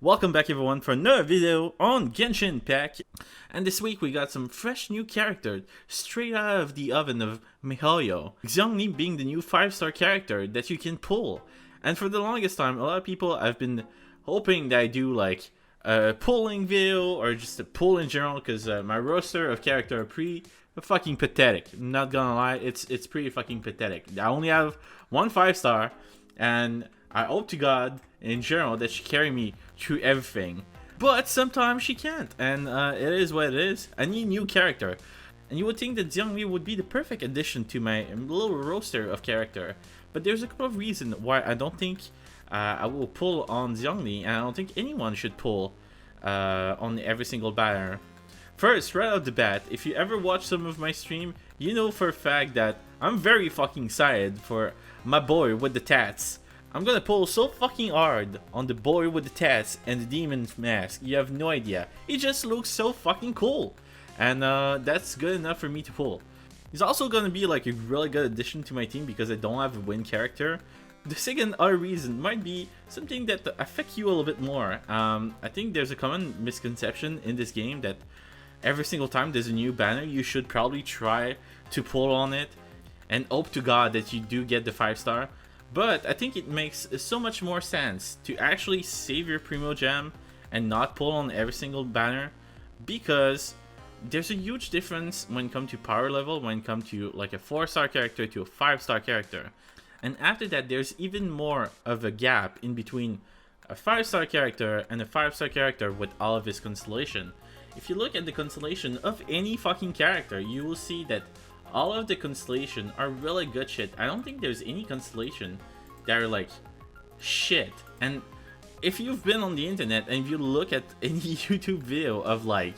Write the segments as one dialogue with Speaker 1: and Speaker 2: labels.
Speaker 1: Welcome back everyone for another video on Genshin Impact. And this week we got some fresh new character straight out of the oven of miHoYo. Zhongli being the new 5-star character that you can pull. And for the longest time, a lot of people have been hoping that I do like a pulling video or just a pull in general, because my roster of character are pretty fucking pathetic. I'm not gonna lie, it's pretty fucking pathetic. I only have one 5-star, and I hope to God in general that she carry me through everything. But sometimes she can't, and it is what it is. I need a new character. And you would think that Zhongli would be the perfect addition to my little roster of character. But there's a couple of reasons why I don't think I will pull on Zhongli, and I don't think anyone should pull on every single banner. First, right off the bat, if you ever watch some of my stream, you know for a fact that I'm very fucking excited for my boy with the tats. I'm gonna pull so fucking hard on the boy with the tats and the demon's mask. You have no idea. He just looks so fucking cool. And that's good enough for me to pull. He's also gonna be like a really good addition to my team because I don't have a win character. The second other reason might be something that affects you a little bit more. I think there's a common misconception in this game that every single time there's a new banner, you should probably try to pull on it and hope to God that you do get the 5-star. But I think it makes so much more sense to actually save your primo gem and not pull on every single banner, because there's a huge difference when it comes to power level, when it comes to like a 4-star character to a 5-star character. And after that, there's even more of a gap in between a 5-star character and a 5-star character with all of his constellation. If you look at the constellation of any fucking character, you will see that all of the constellation are really good shit. I don't think there's any constellation that are like shit. And if you've been on the internet and if you look at any YouTube video of like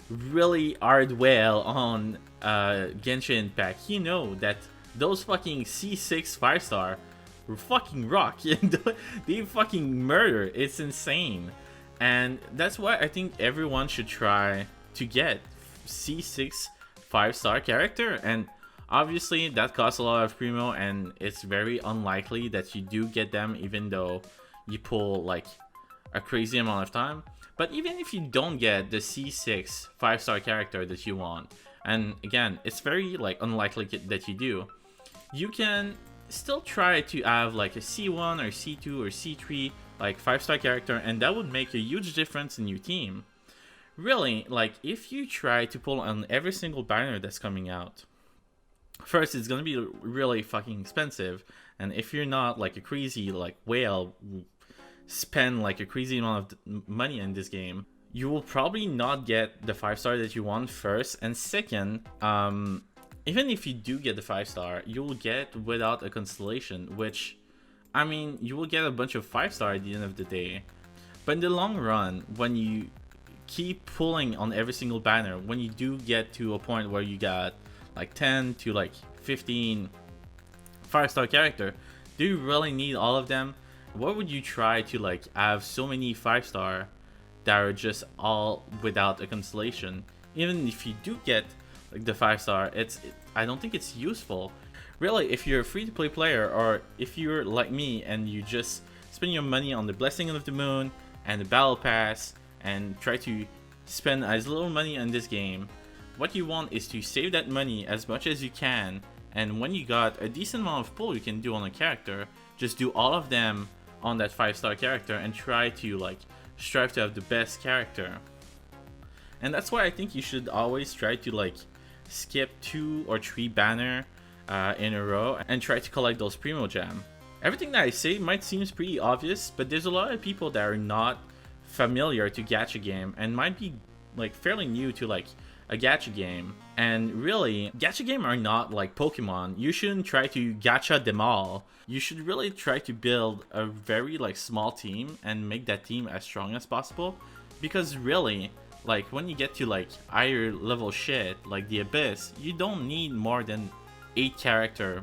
Speaker 1: really hard whale on Genshin Impact, you know that those fucking C6 5-star fucking rock. They fucking murder. It's insane. And that's why I think everyone should try to get C6 5-star character. And obviously that costs a lot of primo, and it's very unlikely that you do get them even though you pull like a crazy amount of time. But even if you don't get the C6 5-star character that you want, and again it's very like unlikely that you do, you can still try to have like a C1 or C2 or C3 like 5-star character, and that would make a huge difference in your team. Really, like if you try to pull on every single banner that's coming out, first it's gonna be really fucking expensive, and if you're not like a crazy like whale spend like a crazy amount of money in this game, you will probably not get the 5-star that you want first, and second, even if you do get the 5-star, you will get without a constellation, which I mean you will get a bunch of 5-star at the end of the day. But in the long run, when you keep pulling on every single banner, when you do get to a point where you got like 10 to like 15 5-star character, do you really need all of them? What would you try to like have so many 5-star that are just all without a constellation? Even if you do get like the 5-star, I don't think it's useful. Really, if you're a free-to-play player, or if you're like me and you just spend your money on the Blessing of the Moon and the Battle Pass and try to spend as little money on this game, what you want is to save that money as much as you can, and when you got a decent amount of pull you can do on a character, just do all of them on that 5-star character and try to like strive to have the best character. And that's why I think you should always try to like skip 2 or 3 banner in a row and try to collect those primo gem. Everything that I say might seem pretty obvious, but there's a lot of people that are not familiar to gacha game and might be like fairly new to like a gacha game. And really, gacha game are not like Pokemon. You shouldn't try to gacha them all. You should really try to build a very like small team and make that team as strong as possible, because really like when you get to like higher level shit like the Abyss, you don't need more than 8 character,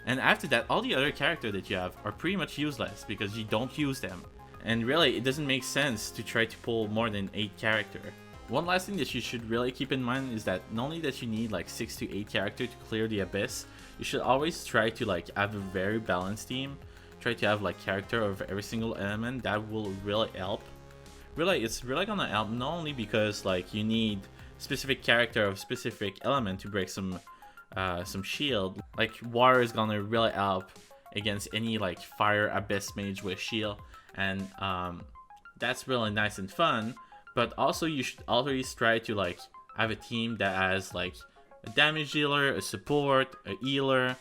Speaker 1: and after that all the other character that you have are pretty much useless because you don't use them. And really, it doesn't make sense to try to pull more than 8 character. One last thing that you should really keep in mind is that not only that you need like 6 to 8 character to clear the Abyss, you should always try to like have a very balanced team. Try to have like character of every single element. That will really help. really it's really gonna help, not only because like you need specific character of specific element to break some shield. Like water is gonna really help against any like fire abyss mage with shield, and that's really nice and fun. But also you should always try to like have a team that has like a damage dealer, a support, a healer,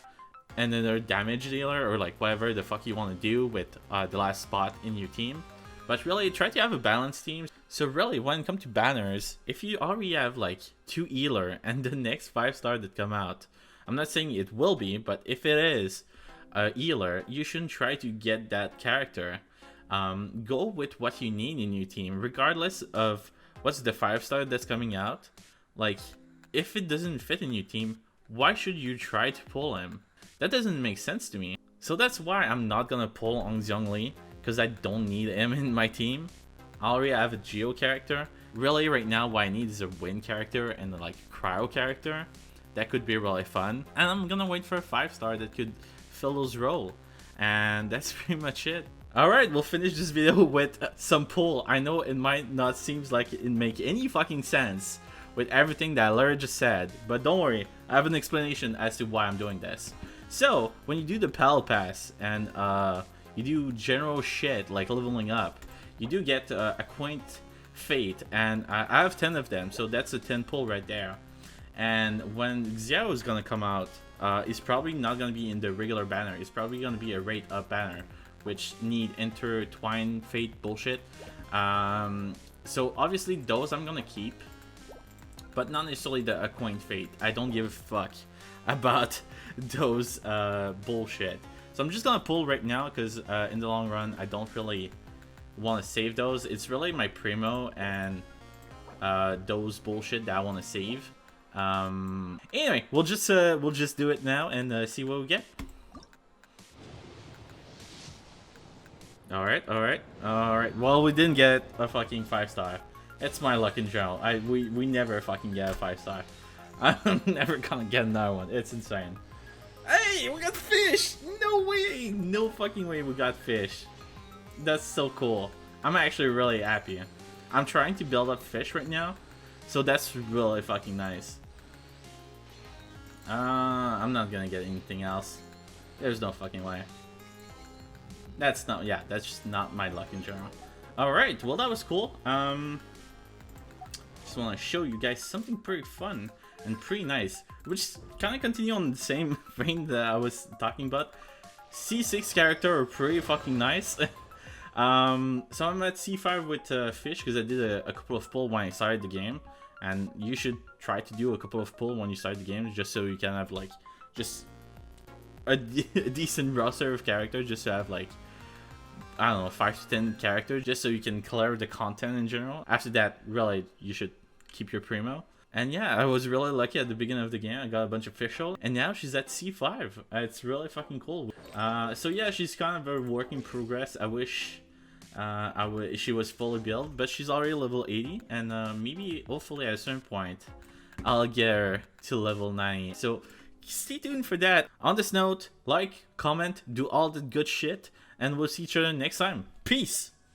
Speaker 1: and another damage dealer, or like whatever the fuck you want to do with the last spot in your team. But really try to have a balanced team. So really when it comes to banners, if you already have like 2 healer and the next 5-star that come out, I'm not saying it will be, but if it is a healer, you shouldn't try to get that character. Go with what you need in your team, regardless of what's the 5-star that's coming out. Like, if it doesn't fit in your team, why should you try to pull him? That doesn't make sense to me. So that's why I'm not gonna pull on Zhongli, because I don't need him in my team. I already have a Geo character. Really right now what I need is a Wind character and a like Cryo character. That could be really fun. And I'm gonna wait for a 5-star that could fill those roles. And that's pretty much it. Alright, we'll finish this video with some pull. I know it might not seem like it make any fucking sense with everything that I literally just said, but don't worry, I have an explanation as to why I'm doing this. So, when you do the Pal Pass and you do general shit like leveling up, you do get Acquaint Fate, and I have 10 of them, so that's a 10 pull right there. And when Xiao is gonna come out, it's probably not gonna be in the regular banner, it's probably gonna be a rate up banner, which need intertwine fate bullshit. So obviously those I'm gonna keep, but not necessarily the Acquaint Fate. I don't give a fuck about those bullshit. So I'm just gonna pull right now because in the long run I don't really want to save those. It's really my primo and those bullshit that I want to save. Anyway, we'll just do it now and see what we get. Alright. Well, we didn't get a fucking 5-star. It's my luck in general. We never fucking get a 5-star. I'm never gonna get another one. It's insane. Hey, we got fish! No way! No fucking way we got fish. That's so cool. I'm actually really happy. I'm trying to build up fish right now, so that's really fucking nice. I'm not gonna get anything else. There's no fucking way. That's just not my luck in general. Alright, well that was cool. Just want to show you guys something pretty fun and pretty nice, which kind of continue on the same vein that I was talking about. C6 character are pretty fucking nice. So I'm at C5 with Fisch because I did a couple of pull when I started the game, and you should try to do a couple of pull when you start the game just so you can have like just a decent roster of characters, just to have like, I don't know, 5 to 10 characters, just so you can clear the content in general. After that, really, you should keep your primo. And yeah, I was really lucky at the beginning of the game. I got a bunch of Fischl, and now she's at C5. It's really fucking cool. So yeah, she's kind of a work in progress. I wish she was fully built, but she's already level 80, and maybe, hopefully at a certain point, I'll get her to level 90. So stay tuned for that. On this note, like, comment, do all the good shit, and we'll see each other next time. Peace!